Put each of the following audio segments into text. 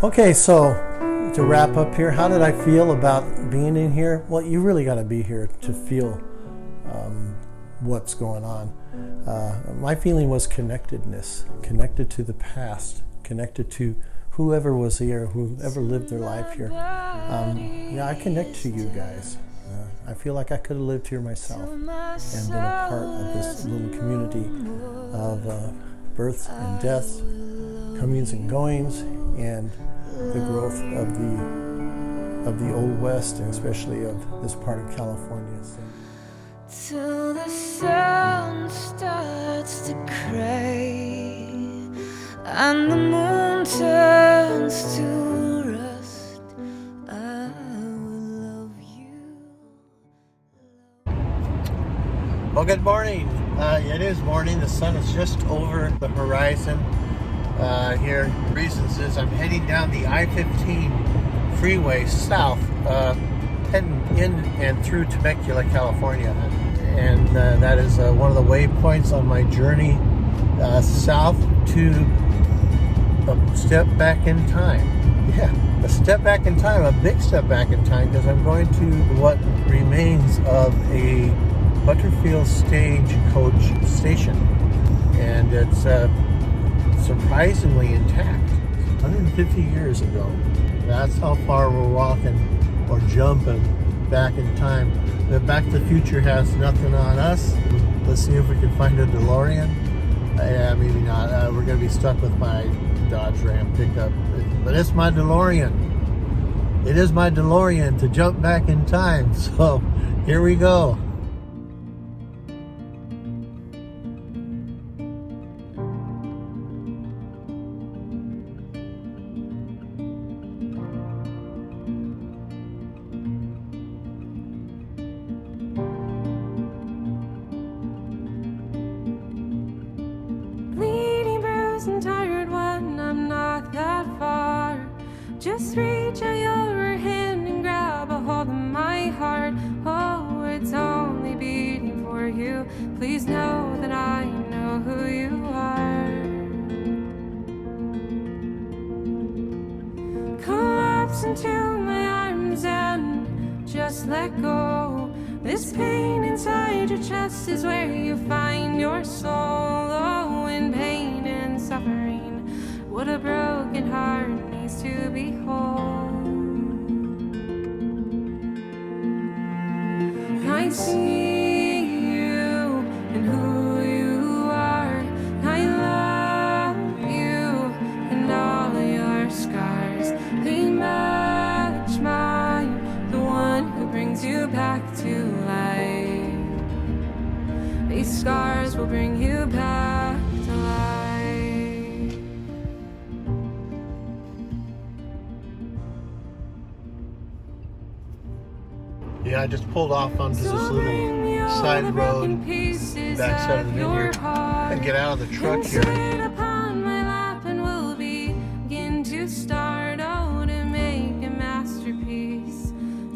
Okay, so to wrap up here, how did I feel about being in here? Well, you really got to be here to feel what's going on. My feeling was connectedness, connected to the past, connected to whoever was here, whoever lived their life here. Yeah, I connect to you guys. I feel like I could have lived here myself and been a part of this little community of births and deaths, comings and goings, and the growth of the Old West, and especially of this part of California. Till the sun starts to gray and the moon turns to rust, I will love you. Well, good morning. It is morning. The sun is just over the horizon here. The reasons is I'm heading down the I-15 freeway south, heading in and through Temecula, California. And that is one of the waypoints on my journey south to a step back in time. Yeah, a step back in time, a big step back in time, because I'm going to what remains of a Butterfield stagecoach station. And it's surprisingly intact. 150 years ago. That's how far we're walking or jumping back in time. The Back to the Future has nothing on us. Let's see if we can find a DeLorean. Yeah, maybe not. We're going to be stuck with my Dodge Ram pickup. But it's my DeLorean. It is my DeLorean to jump back in time. So here we go. And tired when I'm not that far. Just reach out your hand and grab a hold of my heart. Oh, it's only beating for you. Please know that I know who you are. Collapse into my arms and just let go. This pain inside your chest is where you find your soul. Oh, in pain and suffering, what a broken heart needs to be whole. I see you and who you are. I love you and all your scars. They match mine, the one who brings you back to life. These scars will bring you back to life. Yeah, I just pulled off onto this little side road, back side of the vineyard, and get out of the truck here. Upon my lap and we'll begin to start out to make a masterpiece,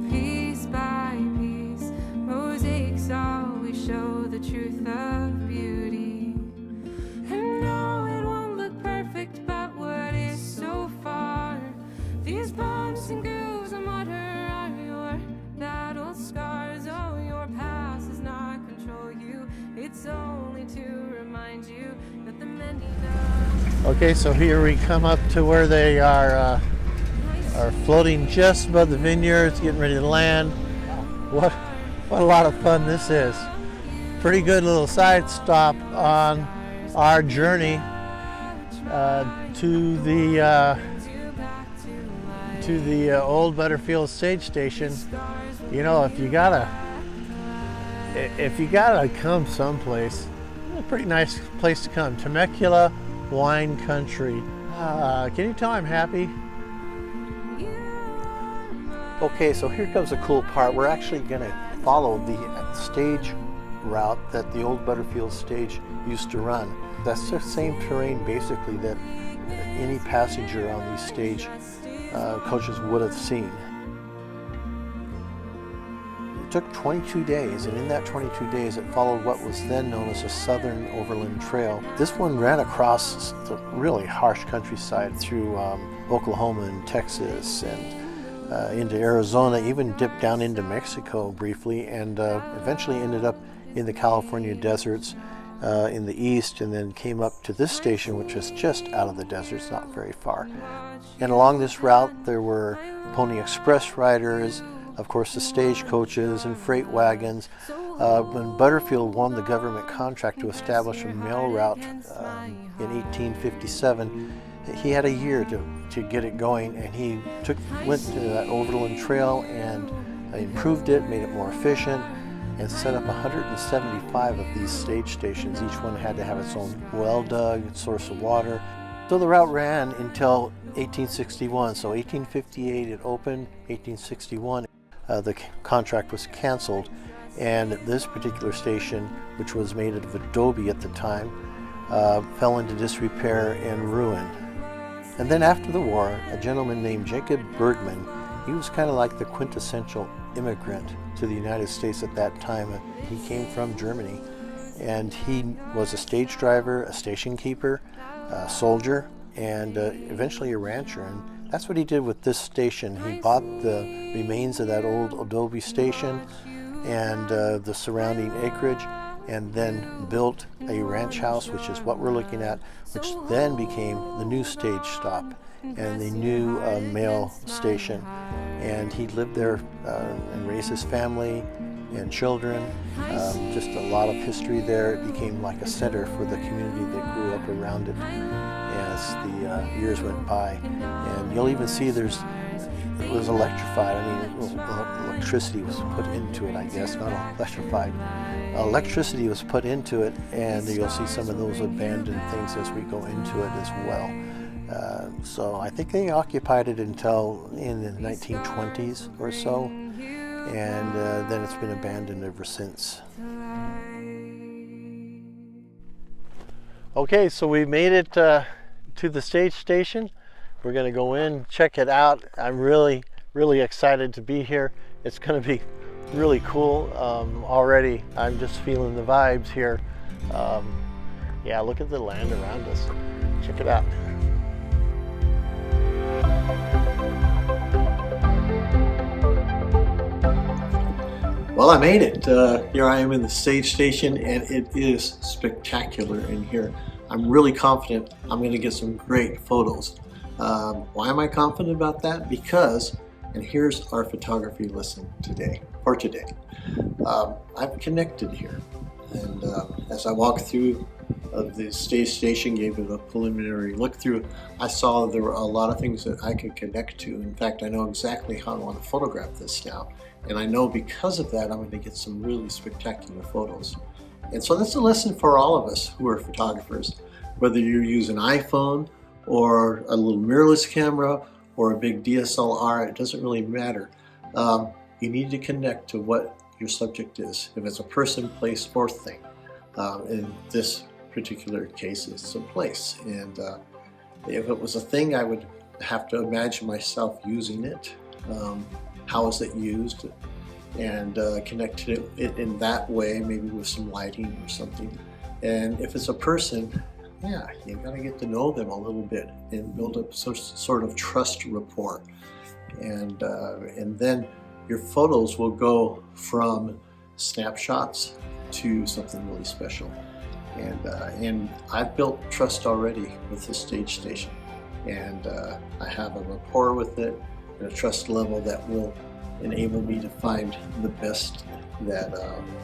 piece by piece. Mosaics always show the truth of beauty. And no, it won't look perfect, but what is so far? These bumps and grooves and what are your battle scars? Oh, your past does not control you. It's only to remind you that the mending of... Okay, so here we come up to where they are floating just above the vineyards, getting ready to land. What a lot of fun this is. Pretty good little side stop on our journey to the old Butterfield stage station. You know, if you gotta come someplace, a pretty nice place to come. Temecula Wine Country. Can you tell I'm happy? Okay, so here comes the cool part. We're actually gonna follow the stage route that the old Butterfield stage used to run. That's the same terrain basically that any passenger on these stage coaches would have seen. It took 22 days, and in that 22 days it followed what was then known as a Southern Overland Trail. This one ran across the really harsh countryside through Oklahoma and Texas and into Arizona, even dipped down into Mexico briefly, and eventually ended up in the California deserts in the east, and then came up to this station, which is just out of the deserts, not very far. And along this route there were Pony Express riders, of course the stagecoaches and freight wagons. When Butterfield won the government contract to establish a mail route in 1857, he had a year to get it going, and he went to that Overland Trail and improved it, made it more efficient, and set up 175 of these stage stations. Each one had to have its own well dug, source of water. So the route ran until 1861. So 1858 it opened, 1861 the contract was canceled, and this particular station, which was made out of adobe at the time, fell into disrepair and ruin. And then after the war, a gentleman named Jacob Bergman, he was kind of like the quintessential immigrant to the United States at that time. He came from Germany, and he was a stage driver, a station keeper, a soldier, and eventually a rancher. And that's what he did with this station. He bought the remains of that old adobe station and the surrounding acreage, and then built a ranch house, which is what we're looking at, which then became the new stage stop and the new mail station. And he lived there and raised his family and children. Just a lot of history there. It became like a center for the community that grew up around it as the years went by. And you'll even see it was electrified. I mean, electricity was put into it, I guess, not electrified. Electricity was put into it, and you'll see some of those abandoned things as we go into it as well. So I think they occupied it until in the 1920s or so, and then it's been abandoned ever since. Okay, so we made it to the stage station. We're going to go in, check it out. I'm really excited to be here. It's going to be really cool. Already I'm just feeling the vibes here. Yeah, look at the land around us. Check it out. Well, I made it. Here I am in the stage station, and it is spectacular in here. I'm really confident I'm going to get some great photos. Why am I confident about that? Because, and here's our photography lesson today. I've connected here, and as I walked through the stage station, gave it a preliminary look through, I saw there were a lot of things that I could connect to. In fact, I know exactly how I want to photograph this now, and I know because of that I'm going to get some really spectacular photos. And so that's a lesson for all of us who are photographers. Whether you use an iPhone or a little mirrorless camera or a big DSLR, it doesn't really matter. You need to connect to what your subject is. If it's a person, place, or thing. In this particular case, it's a place. And if it was a thing, I would have to imagine myself using it. How is it used? And connect it in that way, maybe with some lighting or something. And if it's a person, yeah, you gotta get to know them a little bit and build up some sort of trust rapport. And then your photos will go from snapshots to something really special. And I've built trust already with this stage station. And I have a rapport with it and a trust level that will enable me to find the best that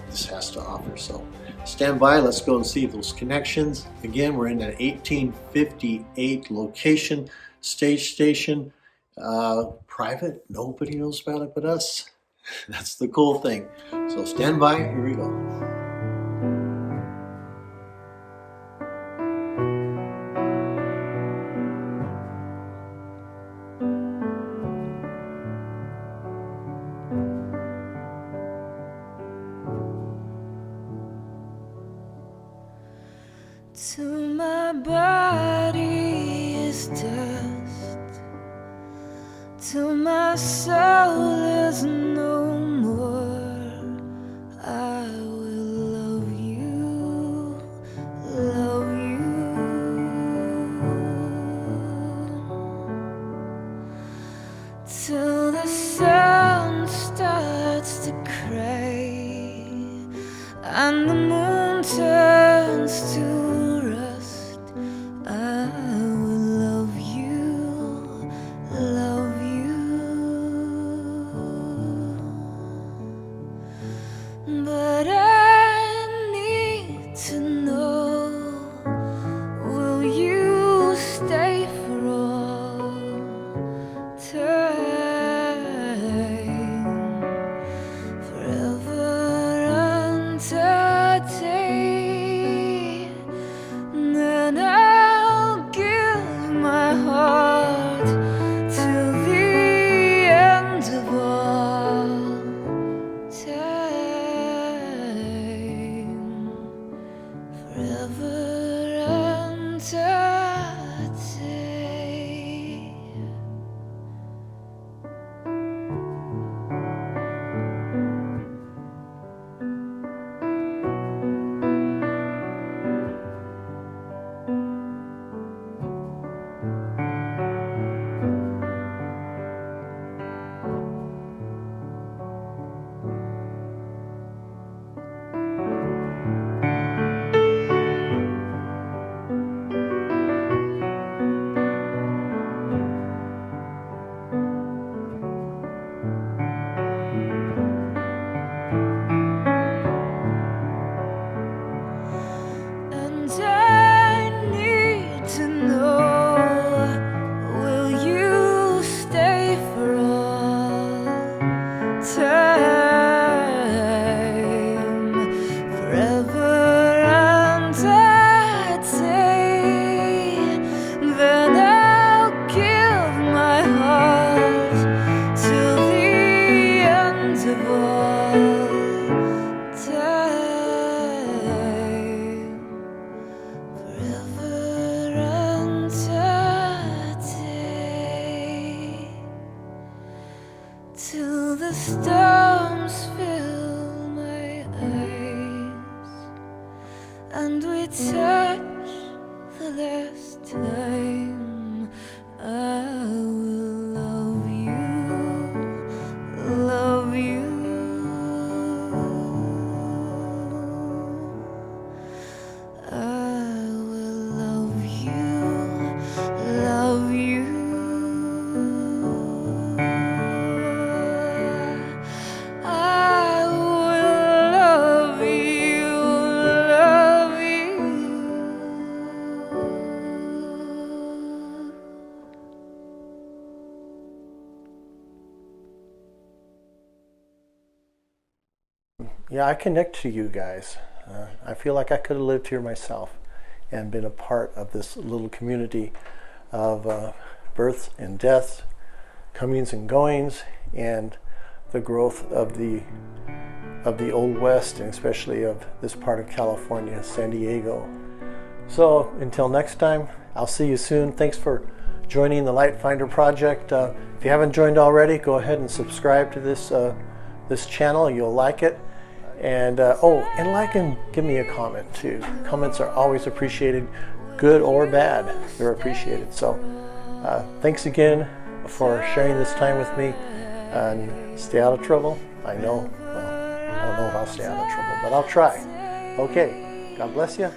this has to offer. So stand by, let's go and see those connections. Again, we're in an 1858 location, stage station, private, nobody knows about it but us. That's the cool thing. So stand by, here we go. To my body is dust, till my soul is no more. Yeah, I connect to you guys. I feel like I could have lived here myself and been a part of this little community of births and deaths, comings and goings, and the growth of the Old West, and especially of this part of California, San Diego. So until next time, I'll see you soon. Thanks for joining the Lightfinder project. If you haven't joined already, go ahead and subscribe to this channel. You'll like it. And and like and give me a comment too. Comments are always appreciated, good or bad. They're appreciated. So thanks again for sharing this time with me, and stay out of trouble. I know, well, I don't know if I'll stay out of trouble, but I'll try. Okay, God bless you.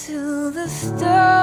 Till the stars